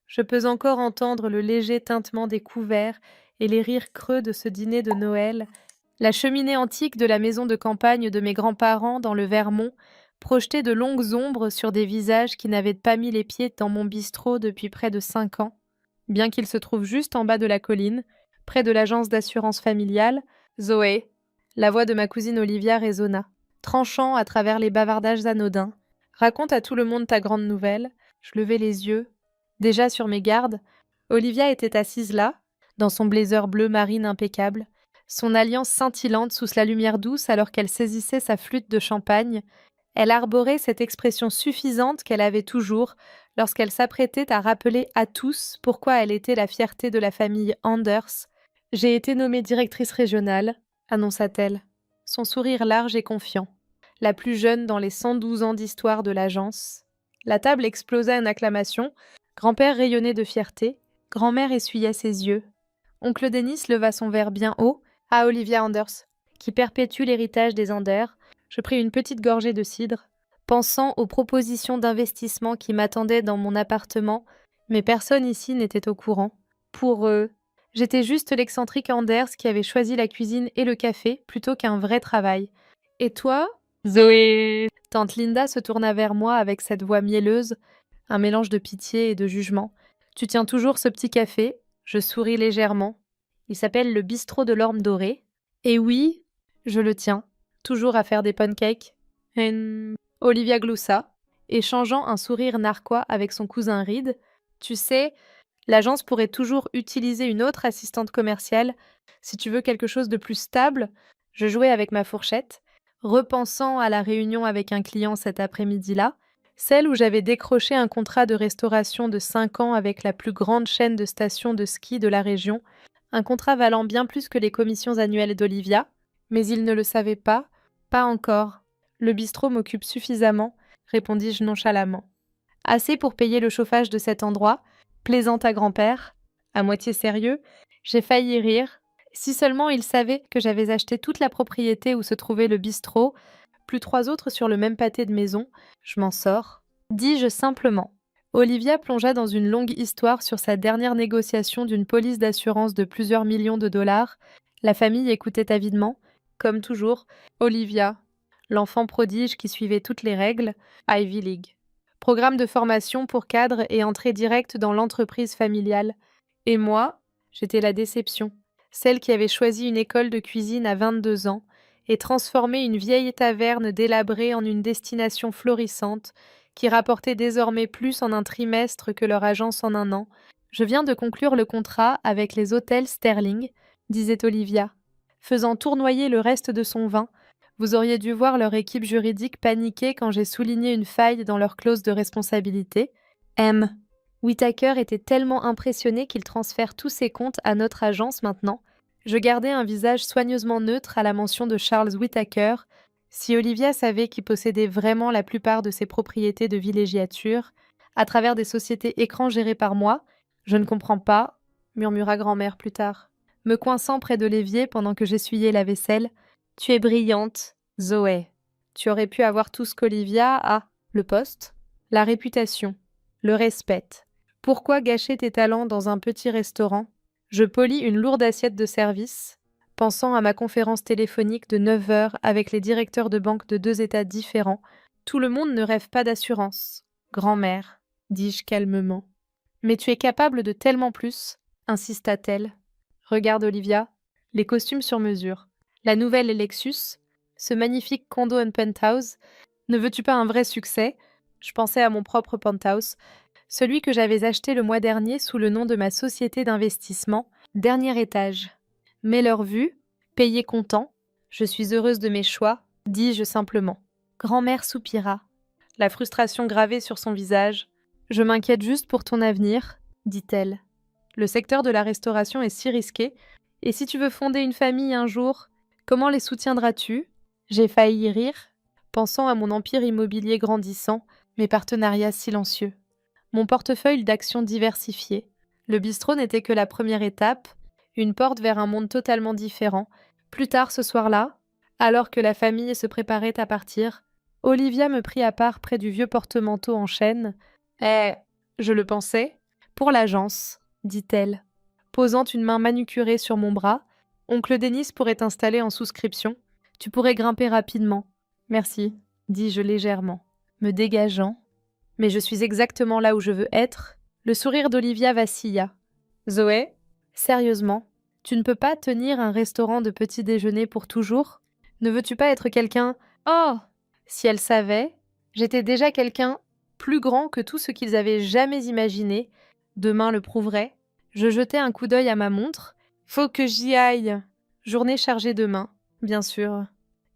Je peux encore entendre le léger tintement des couverts et les rires creux de ce dîner de Noël, la cheminée antique de la maison de campagne de mes grands-parents dans le Vermont, projetait de longues ombres sur des visages qui n'avaient pas mis les pieds dans mon bistrot depuis près de 5 ans. Bien qu'il se trouve juste en bas de la colline, près de l'agence d'assurance familiale, Zoé, la voix de ma cousine Olivia résonna, tranchant à travers les bavardages anodins. Raconte à tout le monde ta grande nouvelle. Je levai les yeux. Déjà sur mes gardes, Olivia était assise là, dans son blazer bleu marine impeccable, son alliance scintillante sous la lumière douce alors qu'elle saisissait sa flûte de champagne. Elle arborait cette expression suffisante qu'elle avait toujours lorsqu'elle s'apprêtait à rappeler à tous pourquoi elle était la fierté de la famille Anders. J'ai été nommée directrice régionale, annonça-t-elle, son sourire large et confiant, la plus jeune dans les 112 ans d'histoire de l'agence. La table explosa en acclamations. Grand-père rayonnait de fierté, grand-mère essuyait ses yeux. Oncle Denis leva son verre bien haut à Olivia Anders, qui perpétue l'héritage des Anders. Je pris une petite gorgée de cidre, pensant aux propositions d'investissement qui m'attendaient dans mon appartement, mais personne ici n'était au courant. Pour eux, j'étais juste l'excentrique Anders qui avait choisi la cuisine et le café plutôt qu'un vrai travail. Et toi, Zoé? Tante Linda se tourna vers moi avec cette voix mielleuse, un mélange de pitié et de jugement. Tu tiens toujours ce petit café? Je souris légèrement. Il s'appelle le bistrot de l'Orme Dorée. Et oui, je le tiens, toujours à faire des pancakes. Olivia gloussa, échangeant un sourire narquois avec son cousin Reed. Tu sais, l'agence pourrait toujours utiliser une autre assistante commerciale si tu veux quelque chose de plus stable. Je jouais avec ma fourchette, repensant à la réunion avec un client cet après-midi-là, celle où j'avais décroché un contrat de restauration de 5 ans avec la plus grande chaîne de stations de ski de la région, un contrat valant bien plus que les commissions annuelles d'Olivia, mais il ne le savait pas encore. Le bistrot m'occupe suffisamment, répondis-je nonchalamment. Assez pour payer le chauffage de cet endroit, plaisante à grand-père. À moitié sérieux, j'ai failli rire. Si seulement il savait que j'avais acheté toute la propriété où se trouvait le bistrot, plus 3 autres sur le même pâté de maison, je m'en sors. Dis-je simplement. Olivia plongea dans une longue histoire sur sa dernière négociation d'une police d'assurance de plusieurs millions de dollars. La famille écoutait avidement. Comme toujours, Olivia, l'enfant prodige qui suivait toutes les règles, Ivy League. Programme de formation pour cadres et entrée directe dans l'entreprise familiale. Et moi, j'étais la déception, celle qui avait choisi une école de cuisine à 22 ans et transformé une vieille taverne délabrée en une destination florissante qui rapportait désormais plus en un trimestre que leur agence en un an. Je viens de conclure le contrat avec les hôtels Sterling, disait Olivia, faisant tournoyer le reste de son vin. Vous auriez dû voir leur équipe juridique paniquer quand j'ai souligné une faille dans leur clause de responsabilité. M. Whittaker était tellement impressionné qu'il transfère tous ses comptes à notre agence maintenant. Je gardais un visage soigneusement neutre à la mention de Charles Whittaker. Si Olivia savait qui possédait vraiment la plupart de ses propriétés de villégiature, à travers des sociétés écrans gérées par moi, je ne comprends pas, murmura grand-mère plus tard, me coinçant près de l'évier pendant que j'essuyais la vaisselle. Tu es brillante, Zoé. Tu aurais pu avoir tout ce qu'Olivia a, le poste, la réputation, le respect. Pourquoi gâcher tes talents dans un petit restaurant? Je polis une lourde assiette de service, pensant à ma conférence téléphonique de 9 heures avec les directeurs de banque de 2 États différents. Tout le monde ne rêve pas d'assurance. Grand-mère, dis-je calmement. Mais tu es capable de tellement plus, insista-t-elle. Regarde Olivia, les costumes sur mesure, la nouvelle Lexus, ce magnifique condo and penthouse. Ne veux-tu pas un vrai succès? Je pensais à mon propre penthouse, celui que j'avais acheté le mois dernier sous le nom de ma société d'investissement, dernier étage. Mais leur vue, payé comptant, je suis heureuse de mes choix, dis-je simplement. Grand-mère soupira, la frustration gravée sur son visage. Je m'inquiète juste pour ton avenir, dit-elle. Le secteur de la restauration est si risqué, et si tu veux fonder une famille un jour, comment les soutiendras-tu? J'ai failli rire, pensant à mon empire immobilier grandissant, mes partenariats silencieux. Mon portefeuille d'actions diversifiées. Le bistrot n'était que la première étape, une porte vers un monde totalement différent. Plus tard ce soir-là, alors que la famille se préparait à partir, Olivia me prit à part près du vieux porte-manteau en chêne. Je le pensais. Pour l'agence, dit-elle, posant une main manucurée sur mon bras. Oncle Denis pourrait t'installer en souscription. Tu pourrais grimper rapidement. Merci, dis-je légèrement, me dégageant. Mais je suis exactement là où je veux être. Le sourire d'Olivia vacilla. Zoé, sérieusement, tu ne peux pas tenir un restaurant de petit déjeuner pour toujours? Ne veux-tu pas être quelqu'un? Oh! Si elle savait, j'étais déjà quelqu'un plus grand que tout ce qu'ils avaient jamais imaginé. Demain le prouverait. Je jetai un coup d'œil à ma montre. Faut que j'y aille. Journée chargée demain, bien sûr,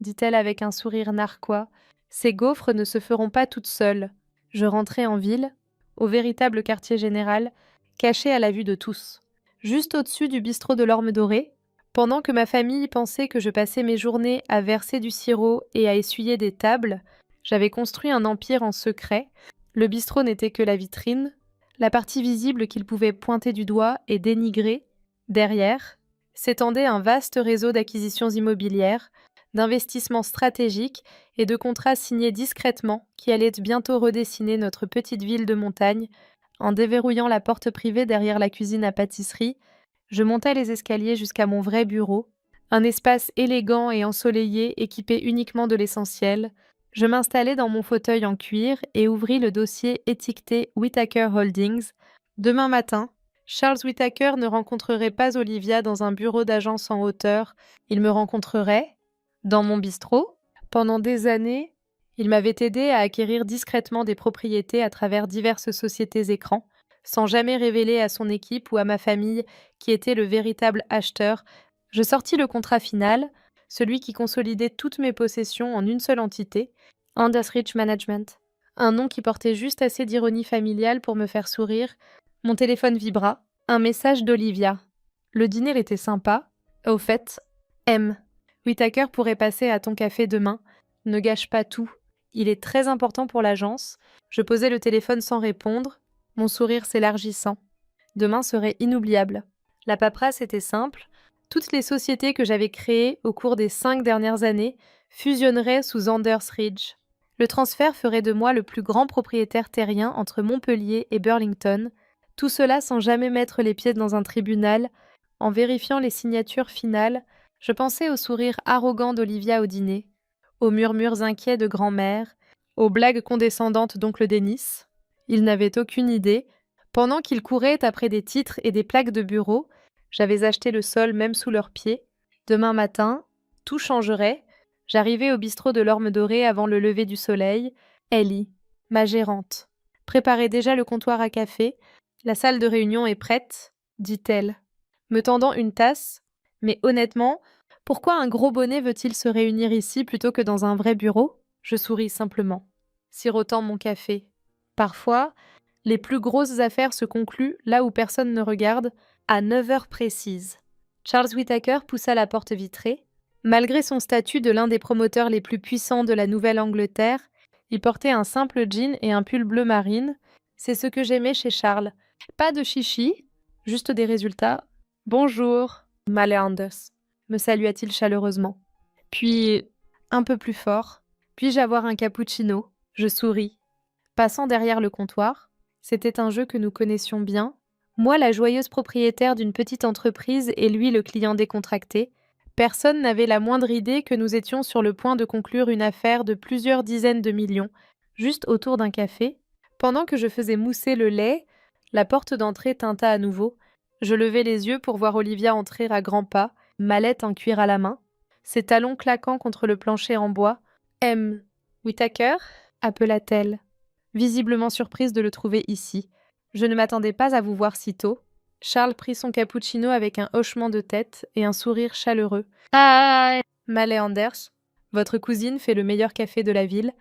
dit-elle avec un sourire narquois. Ces gaufres ne se feront pas toutes seules. Je rentrai en ville, au véritable quartier général, caché à la vue de tous. Juste au-dessus du bistrot de l'Orme Dorée, pendant que ma famille pensait que je passais mes journées à verser du sirop et à essuyer des tables, j'avais construit un empire en secret. Le bistrot n'était que la vitrine, la partie visible qu'ils pouvaient pointer du doigt et dénigrer. Derrière s'étendait un vaste réseau d'acquisitions immobilières, d'investissements stratégiques et de contrats signés discrètement qui allaient bientôt redessiner notre petite ville de montagne. En déverrouillant la porte privée derrière la cuisine à pâtisserie, je montai les escaliers jusqu'à mon vrai bureau, un espace élégant et ensoleillé équipé uniquement de l'essentiel. Je m'installai dans mon fauteuil en cuir et ouvris le dossier étiqueté Whittaker Holdings. Demain matin, Charles Whittaker ne rencontrerait pas Olivia dans un bureau d'agence en hauteur. Il me rencontrerait dans mon bistrot. Pendant des années, il m'avait aidé à acquérir discrètement des propriétés à travers diverses sociétés écrans, sans jamais révéler à son équipe ou à ma famille qui était le véritable acheteur. Je sortis le contrat final, celui qui consolidait toutes mes possessions en une seule entité, Andersrich Management. Un nom qui portait juste assez d'ironie familiale pour me faire sourire. Mon téléphone vibra. Un message d'Olivia. Le dîner était sympa. Au fait, M. Whittaker pourrait passer à ton café demain. Ne gâche pas tout. Il est très important pour l'agence. Je posai le téléphone sans répondre, mon sourire s'élargissant. Demain serait inoubliable. La paperasse était simple. Toutes les sociétés que j'avais créées au cours des 5 dernières années fusionneraient sous Andersridge. Le transfert ferait de moi le plus grand propriétaire terrien entre Montpellier et Burlington. Tout cela sans jamais mettre les pieds dans un tribunal. En vérifiant les signatures finales, je pensais au sourire arrogant d'Olivia au dîner, aux murmures inquiets de grand-mère, aux blagues condescendantes d'oncle Denis. Il n'avait aucune idée. Pendant qu'ils couraient après des titres et des plaques de bureau, j'avais acheté le sol même sous leurs pieds. Demain matin, tout changerait. J'arrivais au bistrot de l'Orme Dorée avant le lever du soleil. Ellie, ma gérante, préparait déjà le comptoir à café. La salle de réunion est prête, dit-elle, me tendant une tasse. Mais honnêtement, pourquoi un gros bonnet veut-il se réunir ici plutôt que dans un vrai bureau? Je souris simplement, sirotant mon café. Parfois, les plus grosses affaires se concluent là où personne ne regarde, à 9 heures précises. Charles Whittaker poussa la porte vitrée. Malgré son statut de l'un des promoteurs les plus puissants de la Nouvelle-Angleterre, il portait un simple jean et un pull bleu marine. C'est ce que j'aimais chez Charles. Pas de chichi, juste des résultats. Bonjour, Male Anders, me salua-t-il chaleureusement. Puis, un peu plus fort, puis-je avoir un cappuccino? Je souris. Passant derrière le comptoir, c'était un jeu que nous connaissions bien. Moi, la joyeuse propriétaire d'une petite entreprise et lui, le client décontracté. Personne n'avait la moindre idée que nous étions sur le point de conclure une affaire de plusieurs dizaines de millions, juste autour d'un café. Pendant que je faisais mousser le lait, la porte d'entrée tinta à nouveau. Je levai les yeux pour voir Olivia entrer à grands pas, mallette en cuir à la main, ses talons claquant contre le plancher en bois. « M. Whittaker » appela-t-elle, visiblement surprise de le trouver ici. « Je ne m'attendais pas à vous voir si tôt. » Charles prit son cappuccino avec un hochement de tête et un sourire chaleureux. « Ah, Male Anders, votre cousine fait le meilleur café de la ville.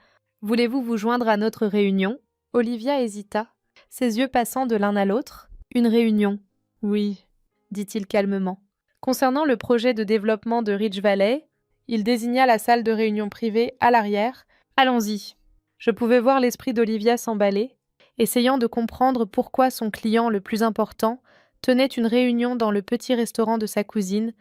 Voulez-vous vous joindre à notre réunion ?» Olivia hésita, ses yeux passant de l'un à l'autre. « Une réunion. Oui, dit-il calmement. Concernant le projet de développement de Ridge Valley, il désigna la salle de réunion privée à l'arrière. Allons-y. Je pouvais voir l'esprit d'Olivia s'emballer, essayant de comprendre pourquoi son client le plus important tenait une réunion dans le petit restaurant de sa cousine.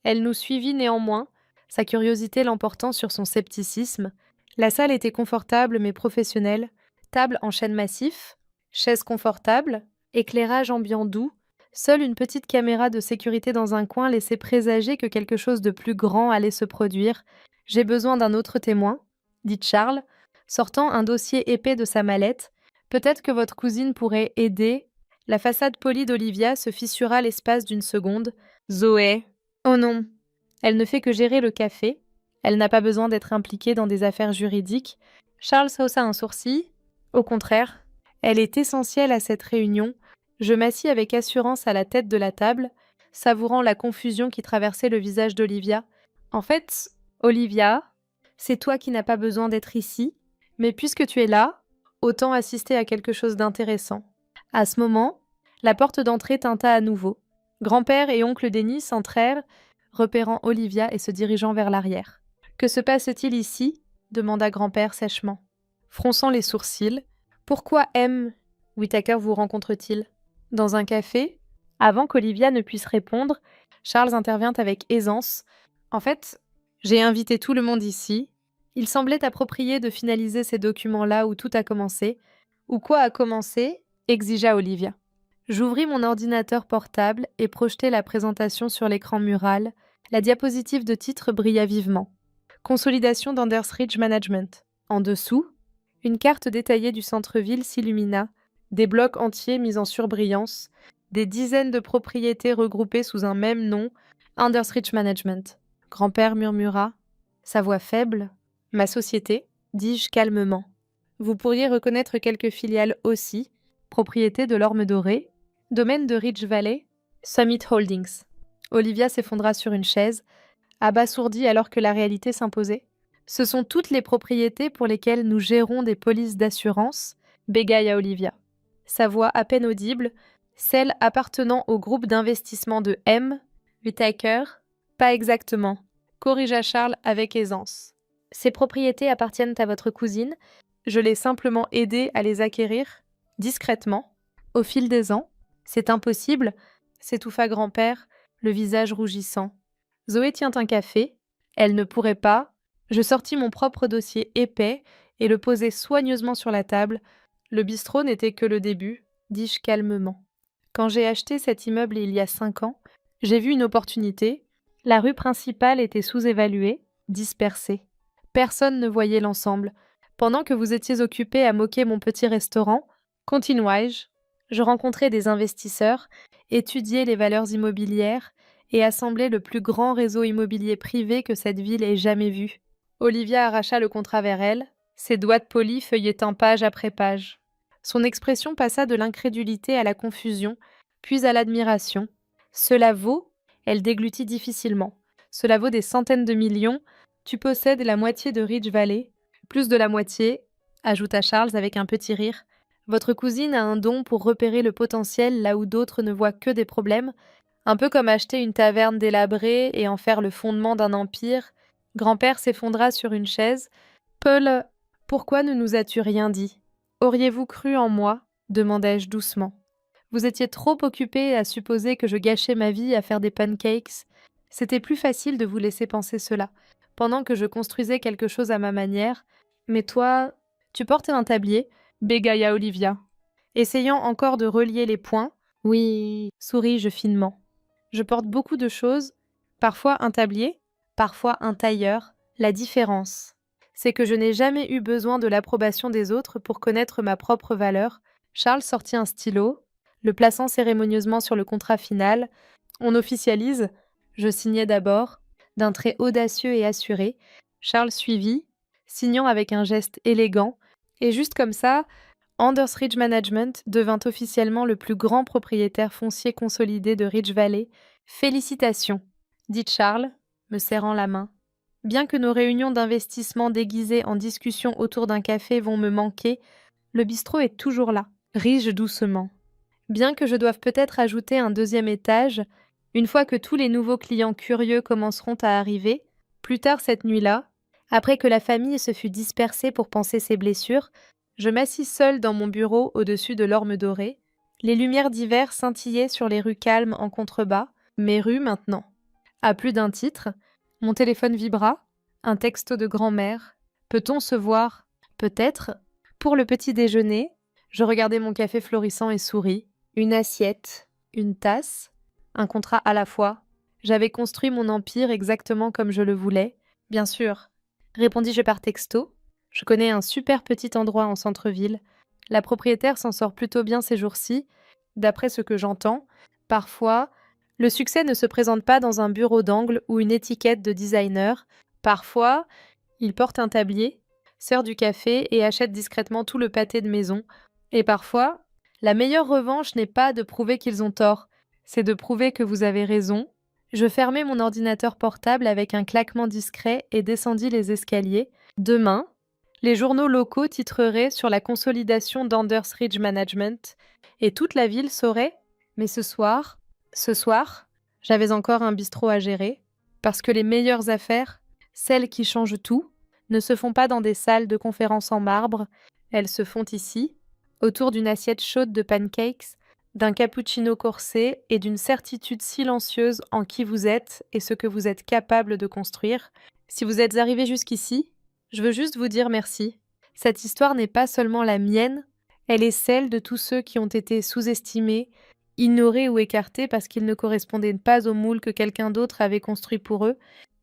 Elle nous suivit néanmoins, sa curiosité l'emportant sur son scepticisme. La salle était confortable mais professionnelle, table en chêne massif, chaises confortables Éclairage ambiant doux, seule une petite caméra de sécurité dans un coin laissait présager que quelque chose de plus grand allait se produire. J'ai besoin d'un autre témoin, dit Charles, sortant un dossier épais de sa mallette. Peut-être que votre cousine pourrait aider. La façade polie d'Olivia se fissura l'espace d'une seconde. Zoé. Oh non. Elle ne fait que gérer le café. Elle n'a pas besoin d'être impliquée dans des affaires juridiques. Charles haussa un sourcil. Au contraire, elle est essentielle à cette réunion. Je m'assis avec assurance à la tête de la table, savourant la confusion qui traversait le visage d'Olivia. En fait, Olivia, c'est toi qui n'as pas besoin d'être ici, mais puisque tu es là, autant assister à quelque chose d'intéressant. À ce moment, la porte d'entrée tinta à nouveau. Grand-père et oncle Denis entrèrent, repérant Olivia et se dirigeant vers l'arrière. « Que se passe-t-il ici » demanda grand-père sèchement. Fronçant les sourcils, « Pourquoi M. Whittaker vous rencontre-t-il » Dans un café, avant qu'Olivia ne puisse répondre, Charles intervient avec aisance. « En fait, j'ai invité tout le monde ici. Il semblait approprié de finaliser ces documents-là où tout a commencé. » « Où quoi a commencé ?» exigea Olivia. J'ouvris mon ordinateur portable et projetai la présentation sur l'écran mural. La diapositive de titre brilla vivement. Consolidation d'Andersridge Management. En dessous, une carte détaillée du centre-ville s'illumina, des blocs entiers mis en surbrillance, des dizaines de propriétés regroupées sous un même nom, Andersridge Management. Grand-père murmura, sa voix faible. « Ma société » dis-je calmement. Vous pourriez reconnaître quelques filiales aussi, propriété de l'Orme Dorée, domaine de Ridge Valley, Summit Holdings. Olivia s'effondra sur une chaise, abasourdie alors que la réalité s'imposait. Ce sont toutes les propriétés pour lesquelles nous gérons des polices d'assurance, bégaya Olivia. Sa voix à peine audible, celle appartenant au groupe d'investissement de M. Whittaker. Pas exactement, corrigea Charles avec aisance. Ces propriétés appartiennent à votre cousine. Je l'ai simplement aidée à les acquérir, discrètement, au fil des ans. C'est impossible, s'étouffa grand-père, le visage rougissant. Zoé tient un café. Elle ne pourrait pas. Je sortis mon propre dossier épais et le posai soigneusement sur la table. Le bistrot n'était que le début, dis-je calmement. Quand j'ai acheté cet immeuble il y a 5 ans, j'ai vu une opportunité. La rue principale était sous-évaluée, dispersée. Personne ne voyait l'ensemble. Pendant que vous étiez occupés à moquer mon petit restaurant, continuai-je, je rencontrai des investisseurs, étudiai les valeurs immobilières et assemblai le plus grand réseau immobilier privé que cette ville ait jamais vu. Olivia arracha le contrat vers elle, ses doigts polis feuilletant page après page. Son expression passa de l'incrédulité à la confusion, puis à l'admiration. Cela vaut, elle déglutit difficilement, cela vaut des centaines de millions, tu possèdes la moitié de Ridge Valley, plus de la moitié, ajouta Charles avec un petit rire. Votre cousine a un don pour repérer le potentiel là où d'autres ne voient que des problèmes, un peu comme acheter une taverne délabrée et en faire le fondement d'un empire. Grand-père s'effondra sur une chaise. Paul, pourquoi ne nous as-tu rien dit ? Auriez-vous cru en moi ? Demandai-je doucement. Vous étiez trop occupé à supposer que je gâchais ma vie à faire des pancakes. C'était plus facile de vous laisser penser cela, pendant que je construisais quelque chose à ma manière. Mais toi, tu portes un tablier, bégaya Olivia. Essayant encore de relier les points, oui, souris-je finement. Je porte beaucoup de choses, parfois un tablier, parfois un tailleur. La différence, c'est que je n'ai jamais eu besoin de l'approbation des autres pour connaître ma propre valeur. Charles sortit un stylo, le plaçant cérémonieusement sur le contrat final. On officialise. Je signai d'abord, d'un trait audacieux et assuré. Charles suivit, signant avec un geste élégant, et juste comme ça, Andersridge Management devint officiellement le plus grand propriétaire foncier consolidé de Ridge Valley. Félicitations, dit Charles, me serrant la main. Bien que nos réunions d'investissement déguisées en discussion autour d'un café vont me manquer, le bistrot est toujours là, ris-je doucement. Bien que je doive peut-être ajouter un 2e étage, une fois que tous les nouveaux clients curieux commenceront à arriver, plus tard cette nuit-là, après que la famille se fut dispersée pour panser ses blessures, je m'assis seule dans mon bureau au-dessus de l'Orme Dorée. Les lumières d'hiver scintillaient sur les rues calmes en contrebas, mes rues maintenant. À plus d'un titre, mon téléphone vibra, un texto de grand-mère. Peut-on se voir ? Peut-être. Pour le petit déjeuner, je regardais mon café florissant et souris. une assiette, une tasse, un contrat à la fois. J'avais construit mon empire exactement comme je le voulais. Bien sûr, répondis-je par texto. Je connais un super petit endroit en centre-ville. La propriétaire s'en sort plutôt bien ces jours-ci, d'après ce que j'entends. Parfois, le succès ne se présente pas dans un bureau d'angle ou une étiquette de designer. Parfois, il porte un tablier, sert du café et achète discrètement tout le pâté de maison. Et parfois, la meilleure revanche n'est pas de prouver qu'ils ont tort, c'est de prouver que vous avez raison. Je fermai mon ordinateur portable avec un claquement discret et descendis les escaliers. Demain, les journaux locaux titreraient sur la consolidation d'Anders Ridge Management et toute la ville saurait. Mais ce soir, j'avais encore un bistrot à gérer, parce que les meilleures affaires, celles qui changent tout, ne se font pas dans des salles de conférence en marbre, elles se font ici, autour d'une assiette chaude de pancakes, d'un cappuccino corsé et d'une certitude silencieuse en qui vous êtes et ce que vous êtes capable de construire. Si vous êtes arrivé jusqu'ici, je veux juste vous dire merci. Cette histoire n'est pas seulement la mienne, elle est celle de tous ceux qui ont été sous-estimés, ignorés ou écartés parce qu'ils ne correspondaient pas au moule que quelqu'un d'autre avait construit pour eux.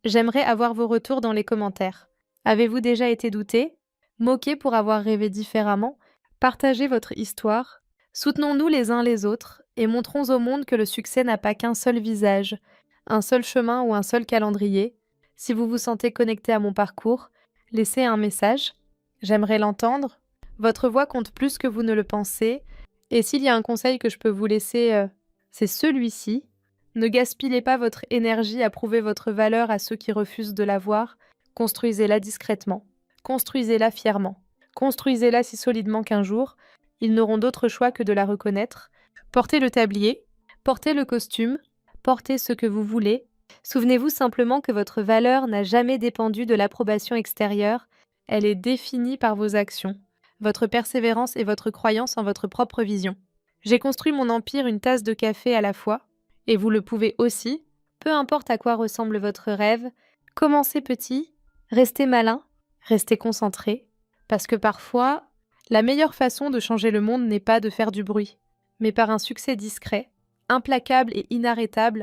J'aimerais avoir vos retours dans les commentaires. Avez-vous déjà été douté? Moqué pour avoir rêvé différemment? Partagez votre histoire. Soutenons-nous les uns les autres et montrons au monde que le succès n'a pas qu'un seul visage, un seul chemin ou un seul calendrier. Si vous vous sentez connecté à mon parcours, laissez un message. J'aimerais l'entendre. Votre voix compte plus que vous ne le pensez. Et s'il y a un conseil que je peux vous laisser, c'est celui-ci. Ne gaspillez pas votre énergie à prouver votre valeur à ceux qui refusent de la voir. Construisez-la discrètement. Construisez-la fièrement. Construisez-la si solidement qu'un jour, ils n'auront d'autre choix que de la reconnaître. Portez le tablier, portez le costume, portez ce que vous voulez. Souvenez-vous simplement que votre valeur n'a jamais dépendu de l'approbation extérieure, elle est définie par vos actions, votre persévérance et votre croyance en votre propre vision. J'ai construit mon empire une tasse de café à la fois, et vous le pouvez aussi, peu importe à quoi ressemble votre rêve. Commencez petit, restez malin, restez concentré, parce que parfois, la meilleure façon de changer le monde n'est pas de faire du bruit, mais par un succès discret, implacable et inarrêtable,